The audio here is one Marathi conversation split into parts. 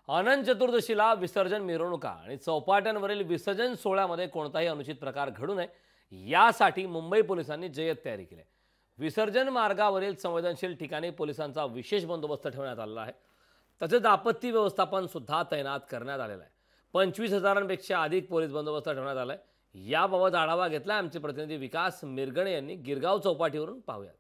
अनंत चतुर्दशीला विसर्जन मिरवणुका आणि चौपाट्यांवरील विसर्जन सोहळ्यामध्ये कोणताही अनुचित प्रकार घडू नये यासाठी मुंबई पोलिसांनी जय्यत तयारी केली आहे। विसर्जन मार्गावरील संवेदनशील ठिकाणी पोलिसांचा विशेष बंदोबस्त ठेवण्यात आलेला आहे। तसेच आपत्ती व्यवस्थापन सुद्धा तैनात करण्यात आलेला आहे। 25,000पेक्षा अधिक पोलीस बंदोबस्त ठेवण्यात आलाय। याबाबत आढावा घेतला आमचे प्रतिनिधी विकास मिरगणे यांनी गिरगाव चौपाटीवरून। पाहूया।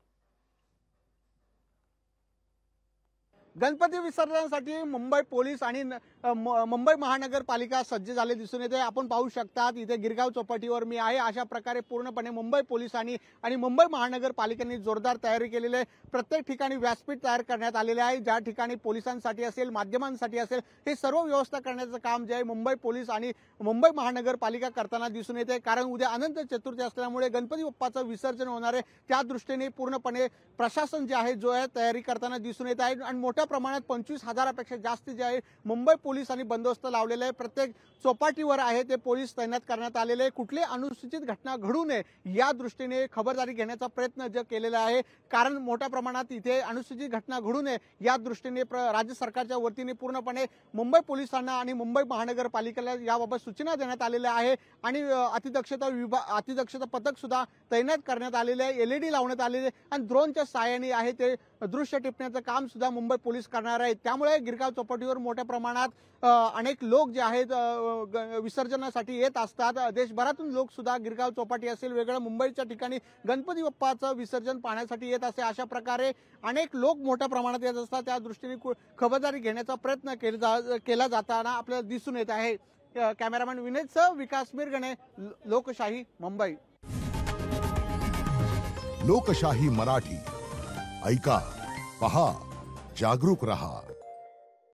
गणपती विसर्जनासाठी मुंबई पोलीस आणि मुंबई महानगरपालिका सज्ज झाले दिसून येते। आपण पाहू शकतात इथे गिरगाव चौपाटीवर मी आहे। अशा प्रकारे पूर्णपणे मुंबई पोलिसांनी आणि मुंबई महानगरपालिकेने जोरदार तयारी केलेली आहे। प्रत्येक ठिकाणी व्यासपीठ तयार करण्यात आलेले आहे। ज्या ठिकाणी पोलिसांसाठी असेल, माध्यमांसाठी असेल, हे सर्व व्यवस्था करण्याचं काम जे आहे मुंबई पोलीस आणि मुंबई महानगरपालिका करताना दिसून येते। कारण उद्या अनंत चतुर्थी असल्यामुळे गणपती बाप्पाचं विसर्जन होणार आहे। त्या दृष्टीने पूर्णपणे प्रशासन जे आहे जो आहे तयारी करताना दिसून येत आहे आणि मोठ्या प्रमाणात 25,000पेक्षा जास्त जे आहे मुंबई पोलीस आणि बंदोबस्त लावलेला आहे। प्रत्येक चौपाटीवर आहे ते पोलीस तैनात करण्यात आलेले आहे। कुठली अनुचित घटना घडू नये या दृष्टीने खबरदारी घेण्याचा प्रयत्न जे केलेला आहे। कारण मोठ्या प्रमाणात इथे अनुचित घटना घडू नये या दृष्टीने राज्य सरकारच्या वतीने पूर्णपणे मुंबई पोलिसांना आणि मुंबई महानगरपालिकेला याबाबत सूचना देण्यात आलेल्या आहे आणि अतिदक्षता पथक सुद्धा तैनात करण्यात आलेले आहे। एलईडी लावण्यात आलेले आणि ड्रोनच्या सहाय्याने आहे ते दृश्य टिपण्याचं काम सुद्धा मुंबई पोलीस करणार आहेत। त्यामुळे गिरगाव चौपाटीवर मोठ्या प्रमाणात अनेक लोक जे आहेत विसर्जनासाठी येत असतात। देशभरातून लोक सुद्धा गिरगाव चौपाटी असेल, वेगळ्या मुंबईच्या ठिकाणी गणपती बाप्पाचं विसर्जन पाहण्यासाठी येत असते। अशा प्रकारे अनेक लोक मोठ्या प्रमाणात येत असतात। त्या दृष्टीने खबरदारी घेण्याचा प्रयत्न केला जाताना आपल्याला दिसून येत आहे। कॅमेरामॅन विनेतसह विकास मिरगणे, लोकशाही मुंबई। लोकशाही मराठी ऐका, पहा, जागरूक रहा।